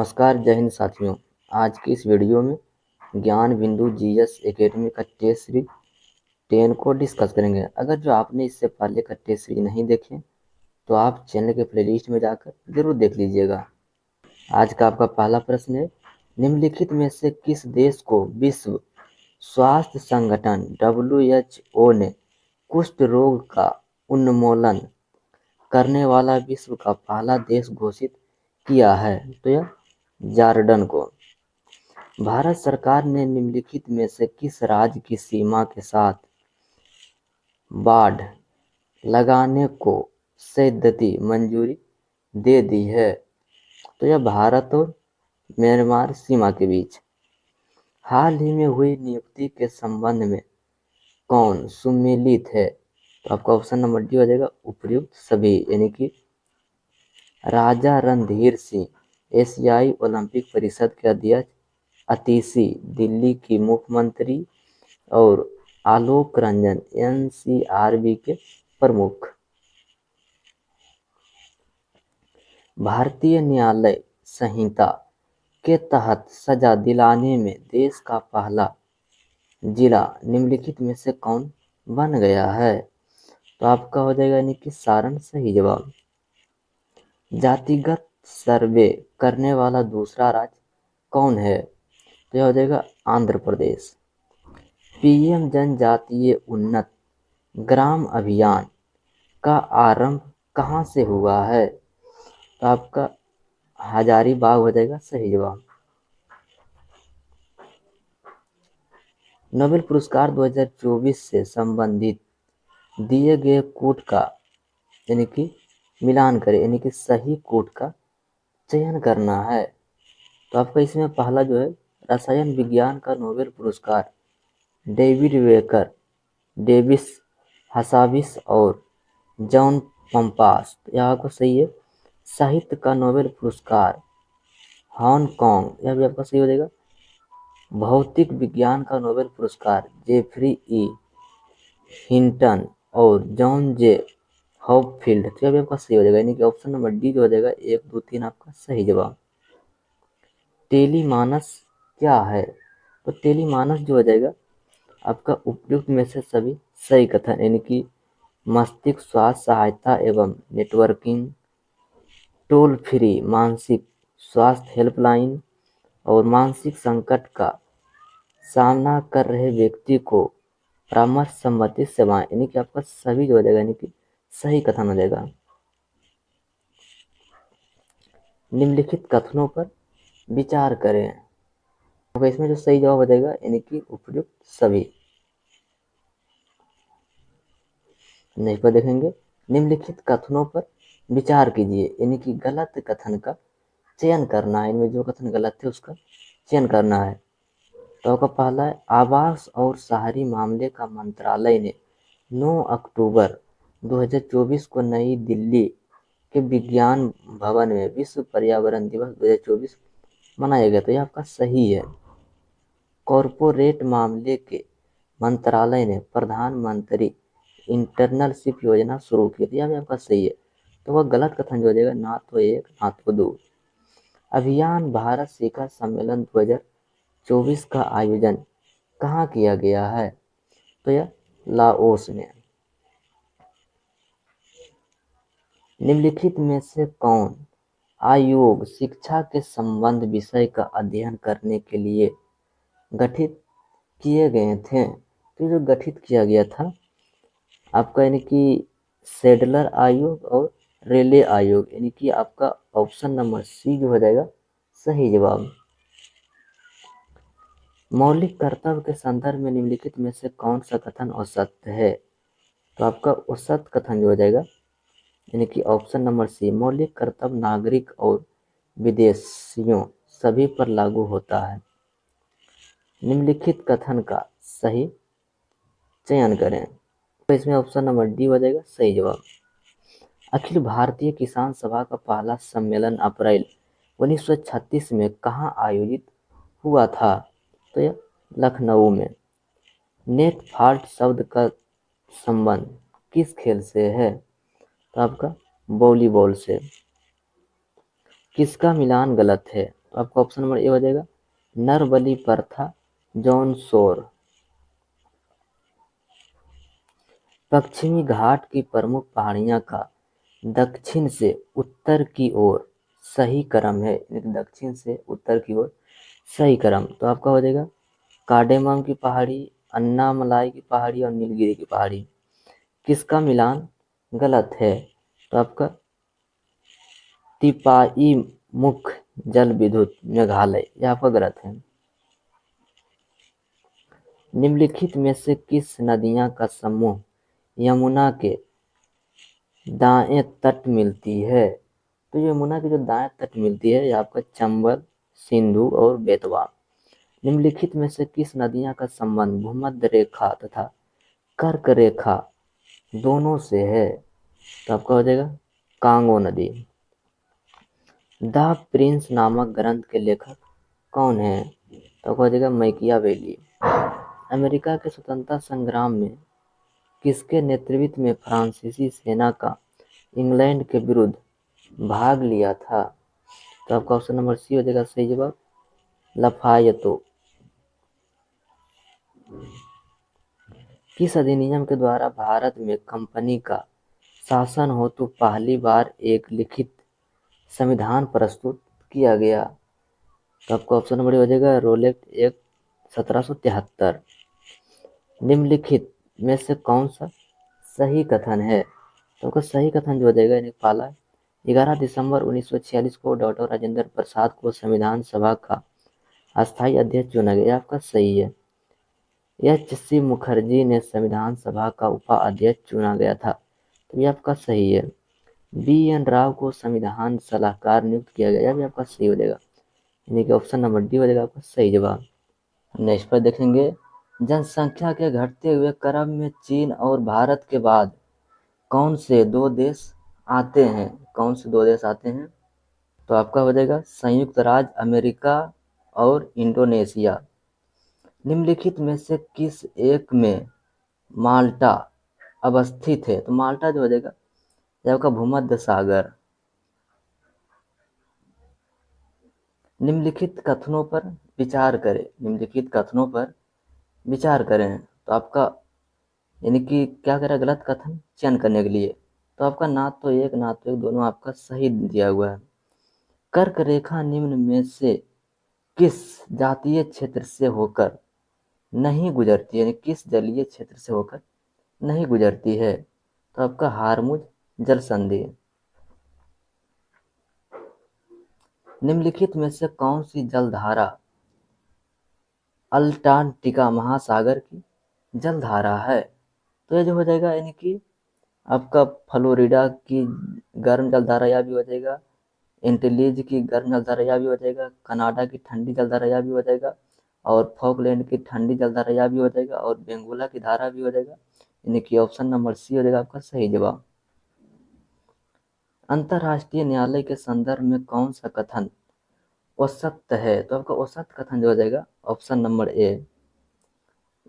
नमस्कार, जय हिंद साथियों। आज की इस वीडियो में ज्ञान बिंदु जीएस एकेडमी का टेस्ट सीरीज 10 को डिस्कस करेंगे। अगर जो आपने इससे पहले का टेस्ट सीरीज नहीं देखे तो आप चैनल के प्लेलिस्ट में जाकर जरूर देख लीजिएगा। आज का आपका पहला प्रश्न है, निम्नलिखित में से किस देश को विश्व स्वास्थ्य संगठन WHO ने कुष्ठ रोग का उन्मूलन करने वाला विश्व का पहला देश घोषित किया है? तो यह जॉर्डन को। भारत सरकार ने निम्नलिखित में से किस राज्य की सीमा के साथ बाड़ लगाने को सैद्धांतिक मंजूरी दे दी है? तो यह भारत और म्यांमार सीमा के बीच। हाल ही में हुई नियुक्ति के संबंध में कौन सुमेलित है? तो आपका ऑप्शन नंबर डी हो जाएगा, उपर्युक्त सभी, यानी कि राजा रणधीर सिंह एशियाई ओलंपिक परिषद के अध्यक्ष, अतिशी दिल्ली की मुख्यमंत्री और आलोक रंजन एनसीआरबी के प्रमुख। भारतीय न्यायालय संहिता के तहत सजा दिलाने में देश का पहला जिला निम्नलिखित में से कौन बन गया है? तो आपका हो जाएगा यानी कि सारण सही जवाब। जातिगत सर्वे करने वाला दूसरा राज्य कौन है? तो यह हो जाएगा आंध्र प्रदेश। पीएम जनजातीय उन्नत ग्राम अभियान का आरंभ कहाँ से हुआ है? तो आपका हजारीबाग हो जाएगा सही जवाब। नोबेल पुरस्कार 2024 से संबंधित दिए गए कोट का यानी कि मिलान करें, यानी कि सही कोट का चयन करना है। तो आपका इसमें पहला जो है, रसायन विज्ञान का नोबेल पुरस्कार डेविड बेकर, डेविस हसाबिस और जॉन पंपास, यह आपका सही है। साहित्य का नोबेल पुरस्कार हांगकांग, यह भी आपका सही हो जाएगा। भौतिक विज्ञान का नोबेल पुरस्कार जेफरी ई हिंटन और जॉन जे हॉपफील्ड, तो यह भी आपका सही हो जाएगा, यानी कि ऑप्शन नंबर डी जो हो जाएगा 1, 2, 3 आपका सही जवाब। टेलीमानस क्या है? तो टेलीमानस जो हो जाएगा आपका उपयुक्त में से सभी सही कथन, यानी कि मस्तिष्क स्वास्थ्य सहायता एवं नेटवर्किंग, टोल फ्री मानसिक स्वास्थ्य हेल्पलाइन और मानसिक संकट का सामना कर रहे व्यक्ति को परामर्श संबंधित सेवाएं, यानी कि आपका सभी जो हो जाएगा, यानी कि सही कथन हो जाएगा। निम्नलिखित कथनों पर विचार करें। तो इसमें जो सही जवाब हो जाएगा यानी कि उपयुक्त सभी। नेक्स्ट पर देखेंगे, निम्नलिखित कथनों पर विचार कीजिए, यानी कि गलत कथन का चयन करना है। इनमें जो कथन गलत है उसका चयन करना है। तो आपका पहला है, आवास और शहरी मामले का मंत्रालय ने 9 अक्टूबर 2024 को नई दिल्ली के विज्ञान भवन में विश्व पर्यावरण दिवस 2024 मनाया गया। तो यह आपका सही है। कॉरपोरेट मामले के मंत्रालय ने प्रधानमंत्री इंटर्नशिप योजना शुरू की। तो यह भी आपका सही है। तो वह गलत कथन जो हो जाएगा, ना तो 1 ना तो 2। अभियान भारत शिखर सम्मेलन 2024 का आयोजन कहाँ किया गया है? तो यह लाओस में। निम्नलिखित में से कौन आयोग शिक्षा के संबंध विषय का अध्ययन करने के लिए गठित किए गए थे? तो जो गठित किया गया था आपका, यानी कि सेडलर आयोग और रेले आयोग, यानी कि आपका ऑप्शन नंबर सी जो हो जाएगा सही जवाब। मौलिक कर्तव्य के संदर्भ में निम्नलिखित में से कौन सा कथन असत्य है? तो आपका असत्य कथन जो हो जाएगा, यानी कि ऑप्शन नंबर सी, मौलिक कर्तव्य नागरिक और विदेशियों सभी पर लागू होता है। निम्नलिखित कथन का सही चयन करें। तो इसमें ऑप्शन नंबर डी हो जाएगा सही जवाब। अखिल भारतीय किसान सभा का पहला सम्मेलन अप्रैल 1936 में कहाँ आयोजित हुआ था? तो यह लखनऊ में। नेट फॉल्ट शब्द का संबंध किस खेल से है? तो आपका वॉलीबॉल से। किसका मिलान गलत है? तो आपका ऑप्शन नंबर ए हो जाएगा नरबली प्रथा, जॉन शोर। पश्चिमी घाट की प्रमुख पहाड़ियां का दक्षिण से उत्तर की ओर सही क्रम है। दक्षिण से उत्तर की ओर सही क्रम तो आपका हो जाएगा कार्डेमम की पहाड़ी, अन्नामलाई की पहाड़ी और नीलगिरी की पहाड़ी। किसका मिलान गलत है? तो आपका तिपाई मुख जल विद्युत मेघालय, यह आपका गलत है। निम्नलिखित में से किस नदियां का समूह यमुना के दाएं तट मिलती है? तो यमुना की जो दाएं तट मिलती है यह आपका चंबल, सिंधु और बेतवा। निम्नलिखित में से किस नदियां का संबंध भूमध्य रेखा तथा कर्क रेखा दोनों से है? तो आपका हो जाएगा कांगो नदी। द प्रिंस नामक ग्रंथ के लेखक कौन है? तो हो जाएगा मैकियावेली। अमेरिका के स्वतंत्रता संग्राम में किसके नेतृत्व में फ्रांसीसी सेना का इंग्लैंड के विरुद्ध भाग लिया था? तो आपका ऑप्शन नंबर सी हो जाएगा सही जवाब, लफायतो। किस अधिनियम के द्वारा भारत में कंपनी का शासन हो तो पहली बार एक लिखित संविधान प्रस्तुत किया गया? तो आपका ऑप्शन नंबर हो जाएगा रोलेक्ट एक्ट 1773। निम्नलिखित में से कौन सा सही कथन है? तो आपका सही कथन जो हो जाएगा पहला 11 दिसंबर 1946 को डॉक्टर राजेंद्र प्रसाद को संविधान सभा का अस्थायी अध्यक्ष चुना गया, आपका सही है। एच.सी. मुखर्जी ने संविधान सभा का उपाध्यक्ष चुना गया था, तो ये आपका सही है। बी.एन. राव को संविधान सलाहकार नियुक्त किया गया, यह भी आपका सही हो जाएगा, यानी कि ऑप्शन नंबर डी हो जाएगा आपका सही जवाब। नेक्स्ट पर देखेंगे जनसंख्या के घटते हुए क्रम में चीन और भारत के बाद कौन से दो देश आते हैं? कौन से दो देश आते हैं? तो आपका हो जाएगा संयुक्त राज्य अमेरिका और इंडोनेशिया। निम्नलिखित में से किस एक में माल्टा अवस्थित है? तो माल्टा जो हो जाएगा यह आपका भूमध्य सागर। निम्नलिखित कथनों पर विचार करें। निम्नलिखित कथनों पर विचार करें तो आपका यानी कि क्या करें गलत कथन चयन करने के लिए। तो आपका ना तो एक ना तो एक दोनों आपका सही दिया हुआ है। कर्क रेखा निम्न में से किस जातीय क्षेत्र से होकर नहीं गुजरती है? यानी किस जलीय क्षेत्र से होकर नहीं गुजरती है? तो आपका हारमुज जल संधि। निम्नलिखित में से कौन सी जलधारा अल्टार्कटिका महासागर की जलधारा है? तो ये जो हो जाएगा यानी कि आपका फ्लोरिडा की गर्म जलधारा यह भी हो जाएगा, एंटीलीज की गर्म जलधारा यह भी हो जाएगा, कनाडा की ठंडी जलधारा यह भी हो जाएगा, और फॉकलैंड की ठंडी जलधारा यह भी हो जाएगा, और बेंगोला की धारा भी हो जाएगा, यानी कि ऑप्शन नंबर सी हो जाएगा आपका सही जवाब। अंतरराष्ट्रीय न्यायालय के संदर्भ में कौन सा कथन औसत है? तो आपका औसत कथन जो हो जाएगा ऑप्शन नंबर ए।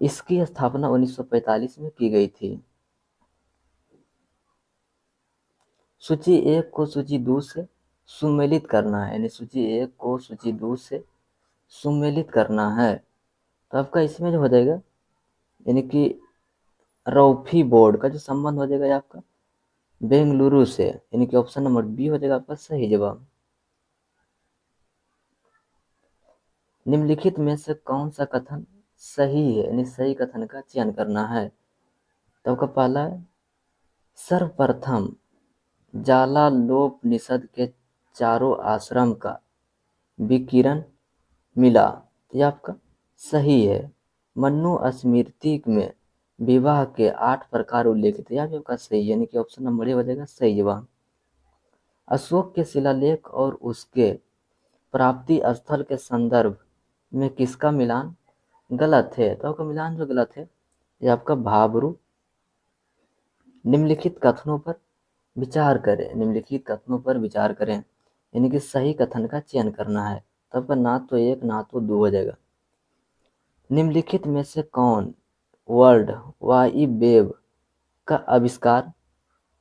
इसकी स्थापना 1945 में की गई थी। सूची एक को सूची दो से सुमेलित करना है, यानी सूची एक को सूची दो से सुमेलित करना है। तो आपका इसमें जो हो जाएगा यानी कि रौफी बोर्ड का जो संबंध हो जाएगा आपका बेंगलुरु से, यानी कि ऑप्शन नंबर बी हो जाएगा आपका सही जवाब। निम्नलिखित में से कौन सा कथन सही है? यानी सही कथन का चयन करना है। तो आपका पहला है सर्वप्रथम जालालोपनिषद के चारों आश्रम का विकिरण मिला, यह आपका सही है। मनु स्मृति में विवाह के 8 प्रकार उल्लेखित है, यह भी आपका सही है, यानी कि ऑप्शन नंबर ए हो जाएगा सही जवाब। अशोक के शिलालेख और उसके प्राप्ति स्थल के संदर्भ में किसका मिलान गलत है? तो आपका मिलान जो गलत है ये आपका भाबरू। निम्नलिखित कथनों पर विचार करें। निम्नलिखित कथनों पर विचार करें यानी कि सही कथन का चयन करना है। तो आपका ना तो एक ना तो दो हो जाएगा। निम्नलिखित में से कौन वर्ल्ड वाइड वेब का आविष्कार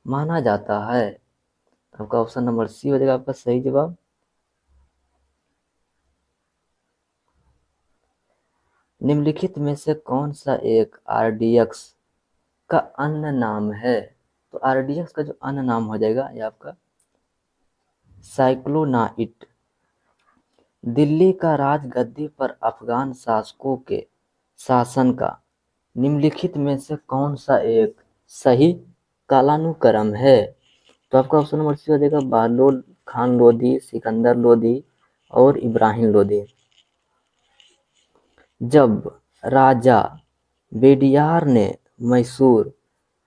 माना जाता है? आपका ऑप्शन नंबर सी हो जाएगा आपका सही जवाब। निम्नलिखित में से कौन सा एक आरडीएक्स का अन्य नाम है? तो आरडीएक्स का जो अन्य नाम हो जाएगा ये आपका साइक्लोनाइट। दिल्ली का राजगद्दी पर अफगान शासकों के शासन का निम्नलिखित में से कौन सा एक सही कालानुक्रम है? तो आपका ऑप्शन नंबर सी हो जाएगा बहलोल खान लोधी, सिकंदर लोधी और इब्राहिम लोधी। जब राजा बेडियार ने मैसूर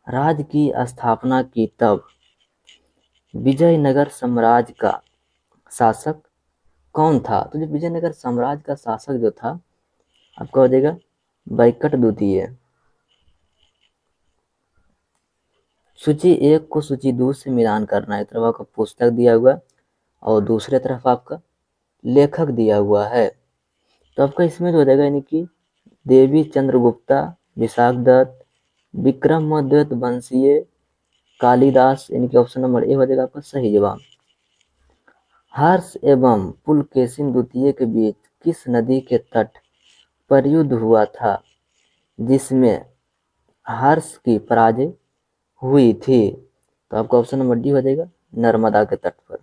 राज्य की स्थापना की तब विजयनगर साम्राज्य का शासक कौन था? तो जो विजयनगर साम्राज्य का शासक जो था आपका हो जाएगा बैकट द्वितीय। सूची 1 को सूची 2 से मिलान करना है। एक तरफ आपका पुस्तक दिया हुआ और दूसरे तरफ आपका लेखक दिया हुआ है। तो आपका इसमें जो हो जाएगा यानी कि देवी चंद्रगुप्ता, विशाख दत्त, विक्रमादित्य वंशीय, कालिदास, यानी कि ऑप्शन नंबर ए हो जाएगा आपका सही जवाब। हर्ष एवं पुलकेशिन द्वितीय के बीच किस नदी के तट पर युद्ध हुआ था जिसमें हर्ष की पराजय हुई थी? तो आपका ऑप्शन नंबर डी हो जाएगा नर्मदा के तट पर।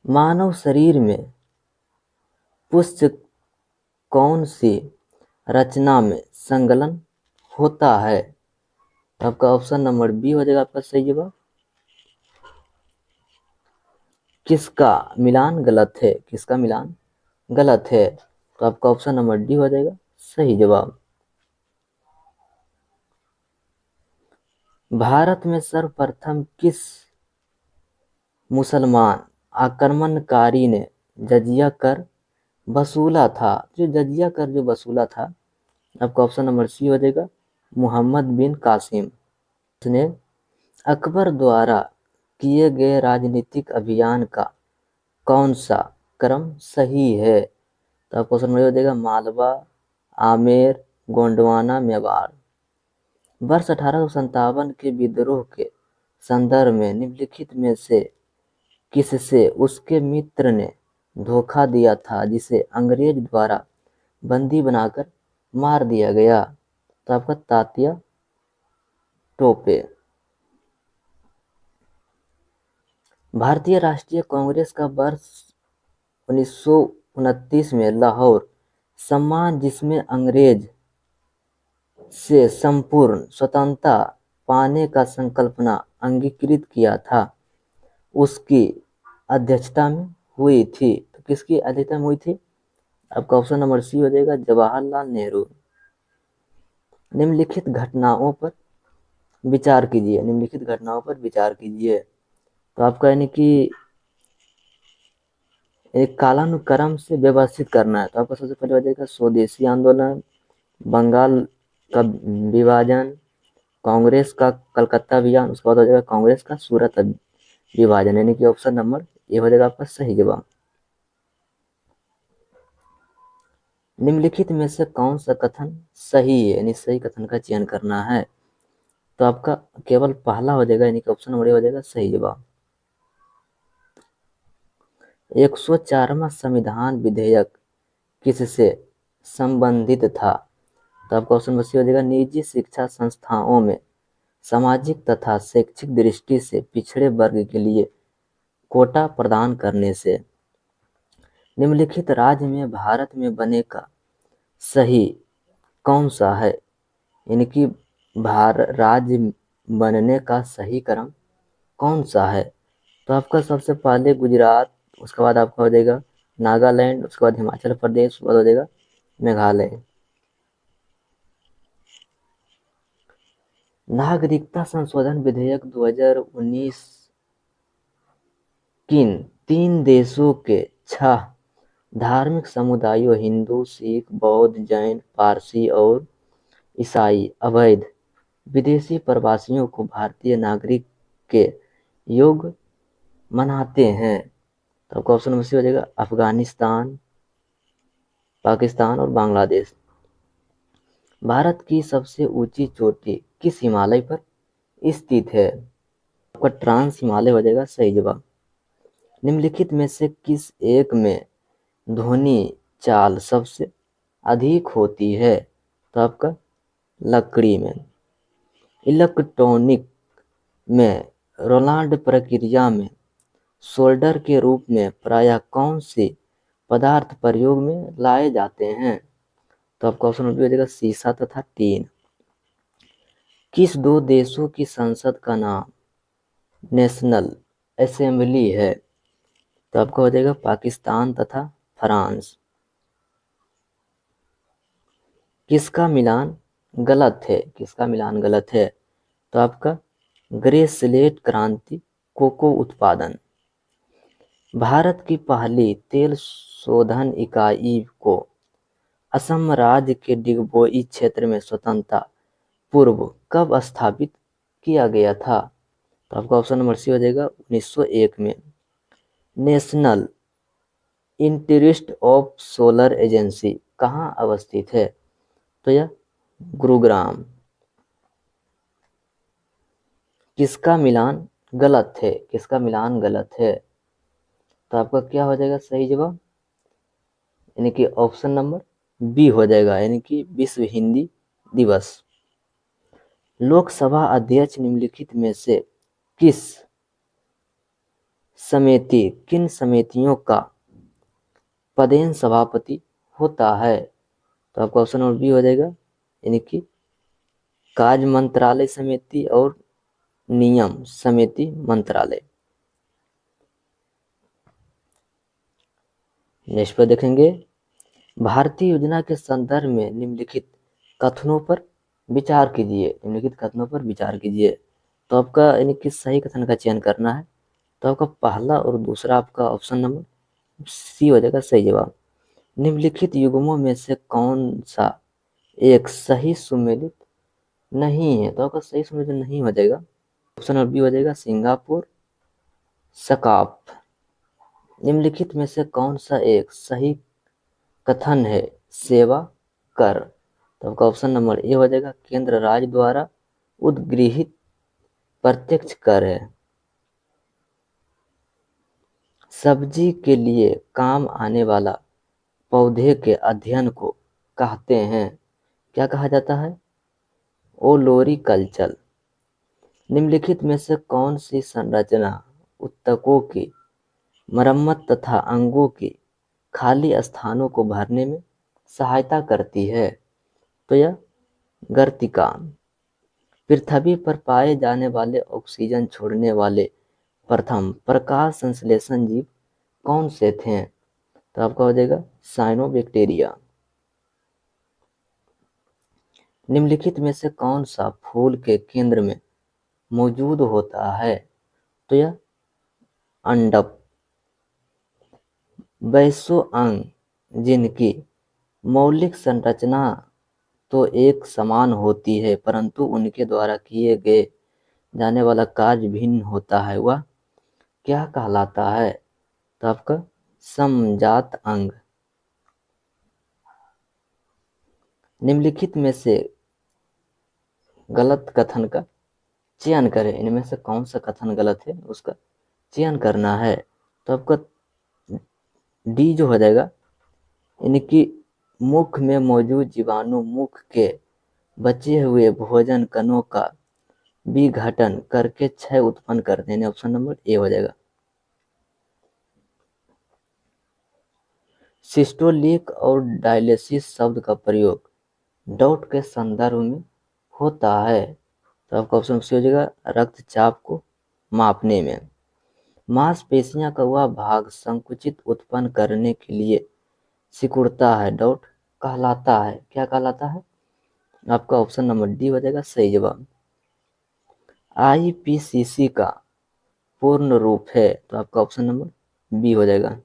मानव शरीर में पुष्ट कौन सी रचना में संलग्न होता है? तो आपका ऑप्शन नंबर बी हो जाएगा आपका सही जवाब। किसका मिलान गलत है? किसका मिलान गलत है? तो आपका ऑप्शन नंबर डी हो जाएगा सही जवाब। भारत में सर्वप्रथम किस मुसलमान आक्रमणकारी ने जजिया कर वसूला था? जो जजिया कर जो वसूला था आपका ऑप्शन नंबर सी हो जाएगा मोहम्मद बिन कासिम। उसने अकबर द्वारा किए गए राजनीतिक अभियान का कौन सा क्रम सही है? तो आपको ऑप्शन हो जाएगा मालवा, आमेर, गोंडवाना, मेवाड़। वर्ष 1857 के विद्रोह के संदर्भ में निम्नलिखित में से किससे उसके मित्र ने धोखा दिया था जिसे अंग्रेज द्वारा बंदी बनाकर मार दिया गया? तो आपका तात्या टोपे। भारतीय राष्ट्रीय कांग्रेस का वर्ष 1929 में लाहौर सम्मान जिसमें अंग्रेज से संपूर्ण स्वतंत्रता पाने का संकल्पना अंगीकृत किया था उसकी अध्यक्षता में हुई थी? तो किसकी अध्यक्षता में हुई थी? आपका ऑप्शन नंबर सी हो जाएगा जवाहरलाल नेहरू। निम्नलिखित घटनाओं पर विचार कीजिए। निम्नलिखित घटनाओं पर विचार कीजिए। तो आपका यानी कि एक कालानुक्रम से व्यवस्थित करना है। तो आपका सबसे पहले हो जाएगा स्वदेशी आंदोलन, बंगाल का विभाजन, कांग्रेस का कलकत्ता अभियान, उसके बाद हो जाएगा कांग्रेस का सूरत विभाजन, यानी कि ऑप्शन नंबर ए हो जाएगा आपका सही जवाब। निम्नलिखित में से कौन सा कथन सही है? यानी सही कथन का चयन करना है। तो आपका केवल पहला हो जाएगा, यानी कि ऑप्शन नंबर ए हो जाएगा सही जवाब। 104वां संविधान विधेयक किससे संबंधित था? तो आपका ऑप्शन नंबर सी हो जाएगा निजी शिक्षा संस्थाओं में सामाजिक तथा शैक्षिक दृष्टि से पिछड़े वर्ग के लिए कोटा प्रदान करने से। निम्नलिखित राज्य में भारत में बने का सही कौन सा है? यानी कि राज्य बनने का सही क्रम कौन सा है? तो आपका सबसे पहले गुजरात, उसके बाद आपका हो जाएगा नागालैंड, उसके बाद हिमाचल प्रदेश, उसके बाद हो जाएगा मेघालय। नागरिकता संशोधन विधेयक 2019 किन 3 देशों के 6 धार्मिक समुदायों हिंदू, सिख, बौद्ध, जैन, पारसी और ईसाई अवैध विदेशी प्रवासियों को भारतीय नागरिक के योग्य मनाते हैं? तो आपका ऑप्शन नंबर सी हो जाएगा अफगानिस्तान, पाकिस्तान और बांग्लादेश। भारत की सबसे ऊंची चोटी किस हिमालय पर स्थित है? आपका ट्रांस हिमालय हो जाएगा सही जवाब। निम्नलिखित में से किस एक में ध्वनि चाल सबसे अधिक होती है? तो आपका लकड़ी में। इलेक्ट्रॉनिक में रोनाल्ड प्रक्रिया में सोल्डर के रूप में प्रायः कौन से पदार्थ प्रयोग में लाए जाते हैं? तो आपका ऑप्शन हो जाएगा सीसा तथा टीन। किस दो देशों की संसद का नाम नेशनल असेंबली है? तो आपका हो जाएगा पाकिस्तान तथा फ्रांस। किसका मिलान गलत है? किसका मिलान गलत है? तो आपका ग्रे स्लेट क्रांति, कोको उत्पादन। भारत की पहली तेल शोधन इकाई को असम राज्य के डिगबोई क्षेत्र में स्वतंत्रता पूर्व कब स्थापित किया गया था? तो आपका ऑप्शन नंबर सी हो जाएगा 1901 में। National institute of solar agency कहाँ अवस्थित है? तो यह गुरुग्राम। किसका मिलान गलत है? किसका मिलान गलत है? तो आपका क्या हो जाएगा सही जवाब? यानी कि ऑप्शन नंबर बी हो जाएगा, यानी कि विश्व हिंदी दिवस। लोकसभा अध्यक्ष निम्नलिखित में से किन समितियों का पदेन सभापति होता है? तो आपका ऑप्शन नंबर बी हो जाएगा, यानी कि कार्य मंत्रालय समिति और नियम समिति मंत्रालय। नेक्स्ट पर देखेंगे, भारतीय योजना के संदर्भ में निम्नलिखित कथनों पर विचार कीजिए। निम्नलिखित कथनों पर विचार कीजिए। तो आपका यानी कि सही कथन का चयन करना है। तो आपका पहला और दूसरा आपका ऑप्शन नंबर सी हो जाएगा सही जवाब। निम्नलिखित युग्मों में से कौन सा एक सही सुमेलित नहीं है? तो आपका सही सुमेलित नहीं हो जाएगा, ऑप्शन नंबर बी हो जाएगा सिंगापुर सकाप। निम्नलिखित में से कौन सा एक सही कथन है सेवा कर? तो आपका ऑप्शन नंबर ए हो जाएगा केंद्र राज्य द्वारा उद्गृहित प्रत्यक्ष कर है। सब्जी के लिए काम आने वाला पौधे के अध्ययन को कहते हैं, क्या कहा जाता है? ओलोरीकल्चर। निम्नलिखित में से कौन सी संरचना ऊतकों की मरम्मत तथा अंगों के खाली स्थानों को भरने में सहायता करती है? तो यह गर्तिका। पृथ्वी पर पाए जाने वाले ऑक्सीजन छोड़ने वाले प्रथम प्रकाश संश्लेषण जीव कौन से थे? तो आपका हो जाएगा साइनोबैक्टीरिया। निम्नलिखित में से कौन सा फूल के केंद्र में मौजूद होता है? तो यह अंडप। वैसो अंग जिनकी मौलिक संरचना तो एक समान होती है परंतु उनके द्वारा किए गए जाने वाला कार्य भिन्न होता है, वह क्या कहलाता है? तो आपका समजात अंग। निम्नलिखित में से गलत कथन का चयन करें। इनमें से कौन सा कथन गलत है उसका चयन करना है। तो आपका डी जो हो जाएगा, यानी कि मुख में मौजूद जीवाणु मुख के बचे हुए भोजन कणों का विघटन करके क्षय उत्पन्न करते हैं। ऑप्शन नंबर ए हो जाएगा। सिस्टोलिक और डायलिसिस शब्द का प्रयोग डॉट के संदर्भ में होता है। तो आपका ऑप्शन सी हो जाएगा रक्तचाप को मापने में। मांसपेशियां का वह भाग संकुचित उत्पन्न करने के लिए सिकुड़ता है, डॉट कहलाता है, क्या कहलाता है? आपका ऑप्शन नंबर डी हो जाएगा सही जवाब। आईपीसीसी का पूर्ण रूप है? तो आपका ऑप्शन नंबर बी हो जाएगा।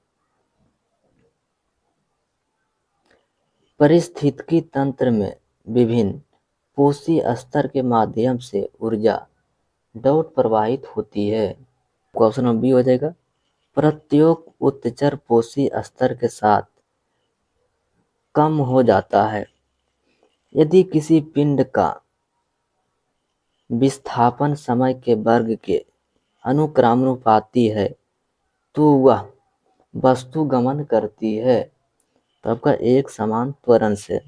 पारिस्थितिकी तंत्र में विभिन्न पोषी स्तर के माध्यम से ऊर्जा डॉट प्रवाहित होती है। ऑप्शन नंबर बी हो जाएगा। प्रत्येक उच्चतर पोषी स्तर के साथ कम हो जाता है। यदि किसी पिंड का विस्थापन समय के वर्ग के अनुक्रमानुपाती है तो वह वस्तु गमन करती है। तो आपका एक समान त्वरण से।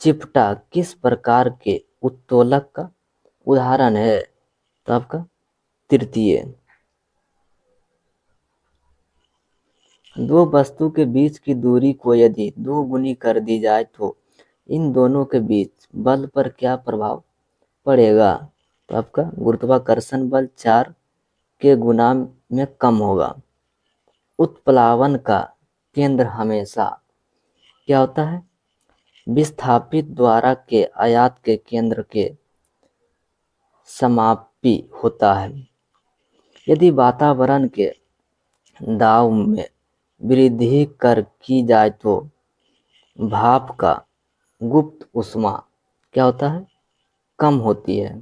चिपटा किस प्रकार के उत्तोलक का उदाहरण है? तो आपका तृतीय। दो वस्तु के बीच की दूरी को यदि दोगुनी कर दी जाए तो इन दोनों के बीच बल पर क्या प्रभाव पड़ेगा? तो आपका गुरुत्वाकर्षण बल 4 के गुना में कम होगा। उत्प्लावन का केंद्र हमेशा क्या होता है? विस्थापित द्वारा के आयात के केंद्र के समापी होता है। यदि वातावरण के दाब में वृद्धि कर की जाए तो भाप का गुप्त ऊष्मा क्या होता है? कम होती है।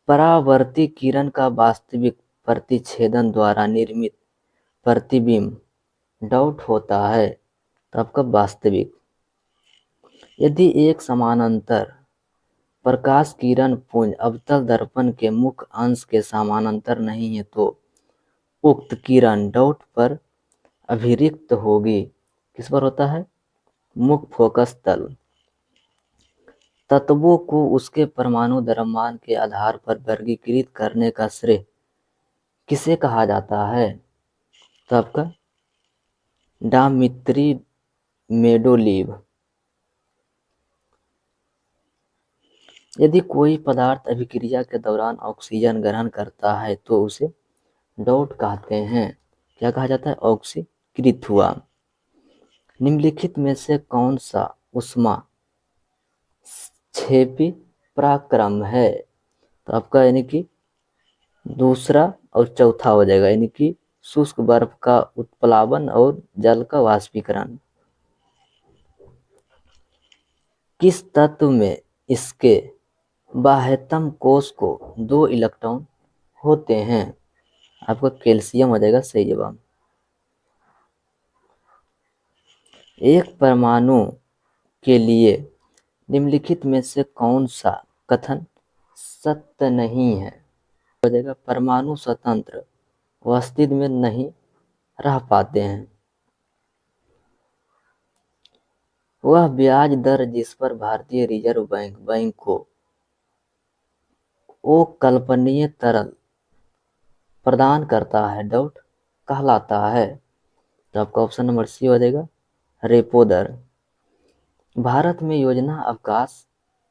परावर्ती किरण का वास्तविक प्रतिच्छेदन द्वारा निर्मित प्रतिबिंब डॉट होता है। तो आपका वास्तविक। यदि एक समानांतर प्रकाश किरण पुंज अवतल दर्पण के मुख्य अंश के समानांतर नहीं है तो उक्त किरण डॉट पर अभिरिक्त होगी। किस पर होता है? मुख्य फोकस तल। तत्वों को उसके परमाणु द्रव्यमान के आधार पर वर्गीकृत करने का श्रेय किसे कहा जाता है? तो आपका डामित्री मेडोलीव। यदि कोई पदार्थ अभिक्रिया के दौरान ऑक्सीजन ग्रहण करता है तो उसे डॉट कहते हैं। क्या कहा जाता है? ऑक्सीकृत हुआ। निम्नलिखित में से कौन सा ऊष्मा क्षेपी पराक्रम है? तो आपका यानी कि दूसरा और चौथा हो जाएगा, यानी कि शुष्क बर्फ का उत्प्लावन और जल का वाष्पीकरण। किस तत्व में इसके बाह्यतम कोश को 2 इलेक्ट्रॉन होते हैं? आपका कैल्शियम हो जाएगा सही जवाब। एक परमाणु के लिए निम्नलिखित में से कौन सा कथन सत्य नहीं है? हो जाएगा परमाणु स्वतंत्र व अस्तित्व में नहीं रह पाते हैं। वह ब्याज दर जिस पर भारतीय रिजर्व बैंक को अकल्पनीय तरल प्रदान करता है डॉट कहलाता है। तो आपका ऑप्शन नंबर सी हो जाएगा रेपो दर। भारत में योजना अवकाश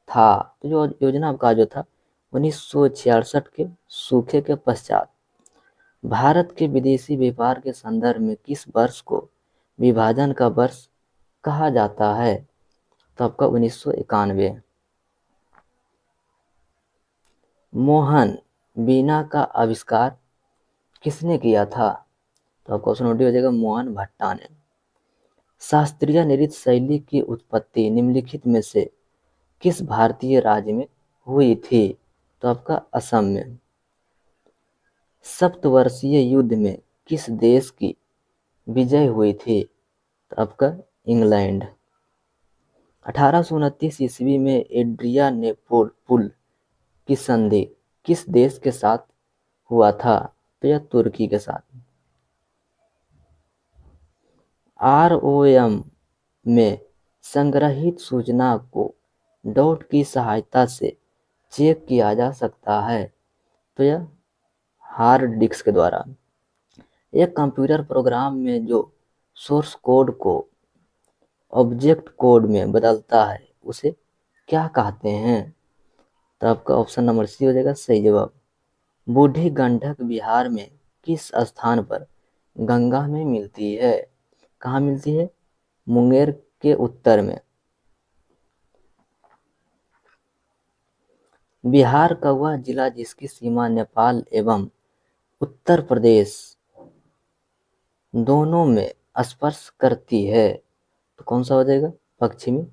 था, तो जो योजना अवकाश जो था 1966 के सूखे के पश्चात भारत के विदेशी व्यापार के संदर्भ में किस वर्ष को विभाजन का वर्ष कहा जाता है? तो आपका 1991। मोहन बीना का आविष्कार किसने किया था? तो आपका ऑप्शन डी हो जाएगा मोहन भट्टा ने। शास्त्रीय नृत्य शैली की उत्पत्ति निम्नलिखित में से किस भारतीय राज्य में हुई थी? तो आपका असम में। सप्तवर्षीय युद्ध में किस देश की विजय हुई थी? तो आपका इंग्लैंड। 1829 ईस्वी में एड्रियानोपुल की संधि किस देश के साथ हुआ था? तो यह तुर्की के साथ। आरओएम में संग्रहित सूचना को डॉट की सहायता से चेक किया जा सकता है। तो यह हार्ड डिस्क के द्वारा। एक कंप्यूटर प्रोग्राम में जो सोर्स कोड को ऑब्जेक्ट कोड में बदलता है उसे क्या कहते हैं? तो आपका ऑप्शन नंबर सी हो जाएगा सही जवाब। बूढ़ी गंडक बिहार में किस स्थान पर गंगा में मिलती है? कहाँ मिलती है? मुंगेर के उत्तर में। बिहार का वह जिला जिसकी सीमा नेपाल एवं उत्तर प्रदेश दोनों में स्पर्श करती है, तो कौन सा हो जाएगा? पश्चिमी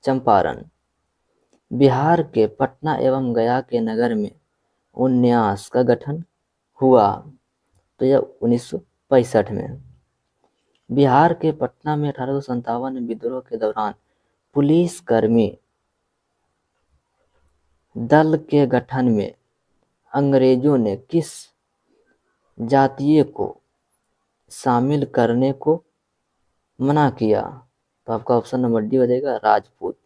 चंपारण। बिहार के पटना एवं गया के नगर में उन्यास का गठन हुआ, तो यह 1965 में। बिहार के पटना में 1857 विद्रोह के दौरान पुलिस कर्मी दल के गठन में अंग्रेजों ने किस जातीय को शामिल करने को मना किया? तो आपका ऑप्शन नंबर डी हो जाएगा राजपूत।